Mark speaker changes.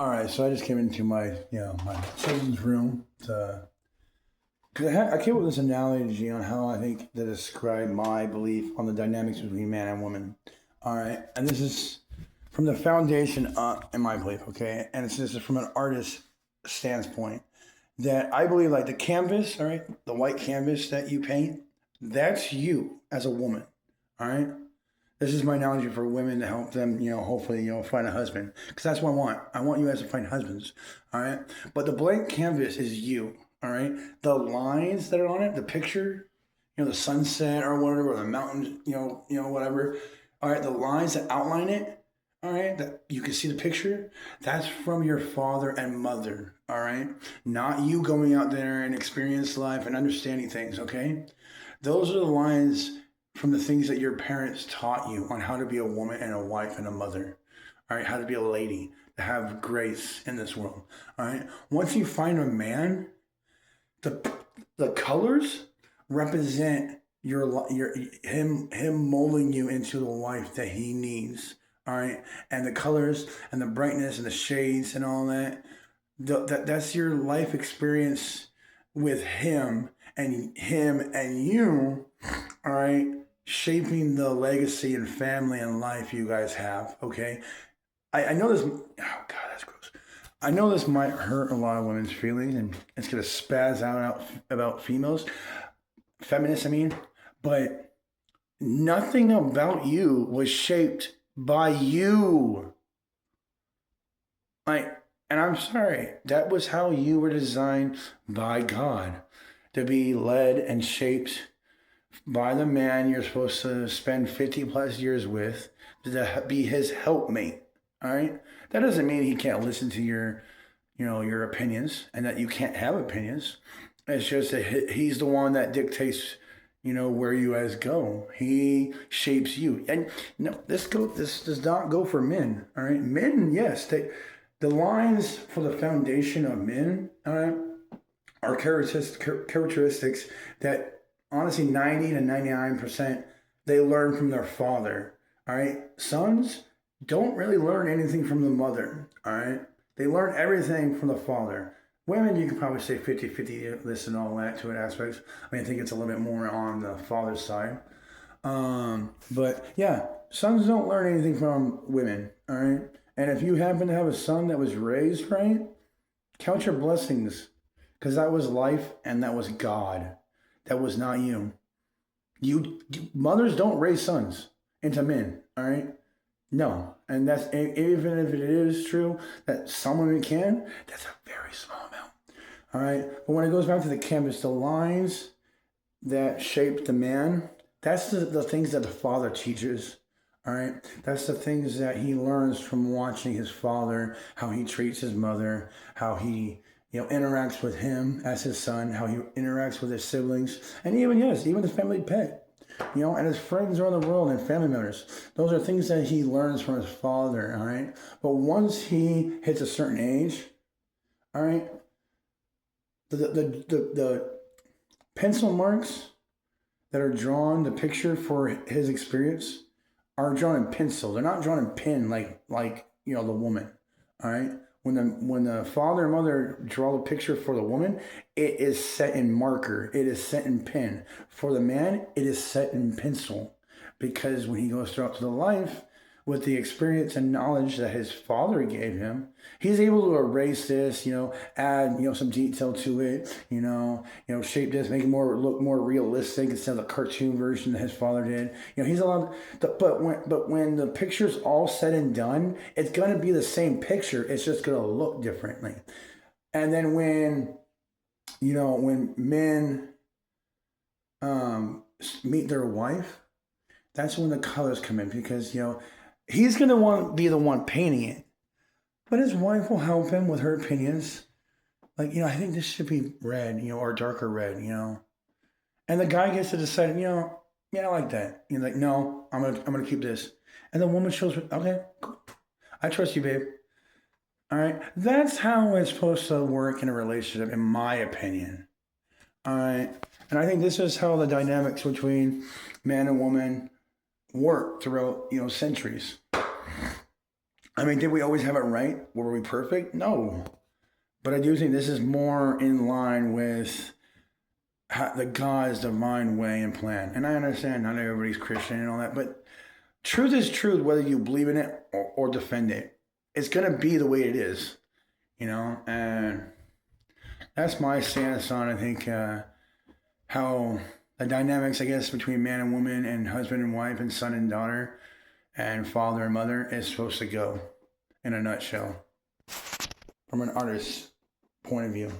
Speaker 1: All right, so I just came into my, my children's room to, because I came up with this analogy on how I think to describe my belief on the dynamics between man and woman. All right, and this is from the foundation up in my belief, okay, and this is from an artist standpoint that I believe like the canvas, all right, the white canvas that you paint, that's you as a woman, all right. This is my analogy for women to help them, hopefully, find a husband. Because that's what I want. I want you guys to find husbands. All right. But the blank canvas is you. All right. The lines that are on it, the picture, the sunset or whatever, or the mountains, whatever. All right. The lines that outline it, all right, that you can see the picture, that's from your father and mother. All right. Not you going out there and experience life and understanding things. Okay. Those are the lines from the things that your parents taught you on how to be a woman and a wife and a mother. All right, how to be a lady, to have grace in this world. All right. Once you find a man, the colors represent your him molding you into the wife that he needs. All right, and the colors and the brightness and the shades and all that. That's your life experience with him and you. All right, shaping the legacy and family and life you guys have. Okay, I know this. Oh God, that's gross. I know this might hurt a lot of women's feelings, and it's gonna spaz out about females, feminists. I mean, but nothing about you was shaped by you. And I'm sorry, that was how you were designed by God, to be led and shaped by the man you're supposed to spend 50 plus years with, to be his helpmate. All right. That doesn't mean he can't listen to your opinions and that you can't have opinions. It's just that he's the one that dictates, where you guys go. He shapes you. And no, this does not go for men. All right. Men, yes, the lines for the foundation of men, all right, are characteristics that honestly 90 to 99% they learn from their father. All right. Sons don't really learn anything from the mother. All right. They learn everything from the father. Women, you could probably say 50-50 this and all that to it aspects. I think it's a little bit more on the father's side. But yeah, sons don't learn anything from women. All right. And if you happen to have a son that was raised right, count your blessings, because that was life and that was God. That was not you. Mothers don't raise sons into men. All right. No, and that's even if it is true that some women can. That's a very small amount. All right. But when it goes back to the canvas, the lines that shape the man, that's the things that the father teaches. All right. That's the things that he learns from watching his father, how he treats his mother, how he interacts with him as his son, how he interacts with his siblings, and even the family pet, and his friends around the world and family members. Those are things that he learns from his father. All right. But once he hits a certain age, all right, the pencil marks that are drawn, the picture for his experience, are drawn in pencil. They're not drawn in pen like the woman. All right. When the father and mother draw the picture for the woman, it is set in marker. It is set in pen. For the man, it is set in pencil. Because when he goes throughout to the life with the experience and knowledge that his father gave him, he's able to erase this, add, some detail to it, shape this, make it look more realistic instead of the cartoon version that his father did. He's allowed but when the picture's all said and done, it's gonna be the same picture. It's just gonna look differently. And then when men meet their wife, that's when the colors come in, because he's going to want to be the one painting it, but his wife will help him with her opinions. I think this should be red, or darker red, and the guy gets to decide, yeah, I like that. Like, no, I'm gonna keep this, and the woman shows, okay, cool. I trust you, babe. All right, that's how it's supposed to work in a relationship, in my opinion. All right, and I think this is how the dynamics between man and woman work throughout centuries. I mean, did we always have it right? Were we perfect? No. But I do think this is more in line with the God's divine way and plan. And I understand not everybody's Christian and all that, but truth is truth, whether you believe in it or defend it. It's going to be the way it is, and that's my stance on, I think, how the dynamics, I guess, between man and woman and husband and wife and son and daughter and father and mother is supposed to go in a nutshell from an artist's point of view.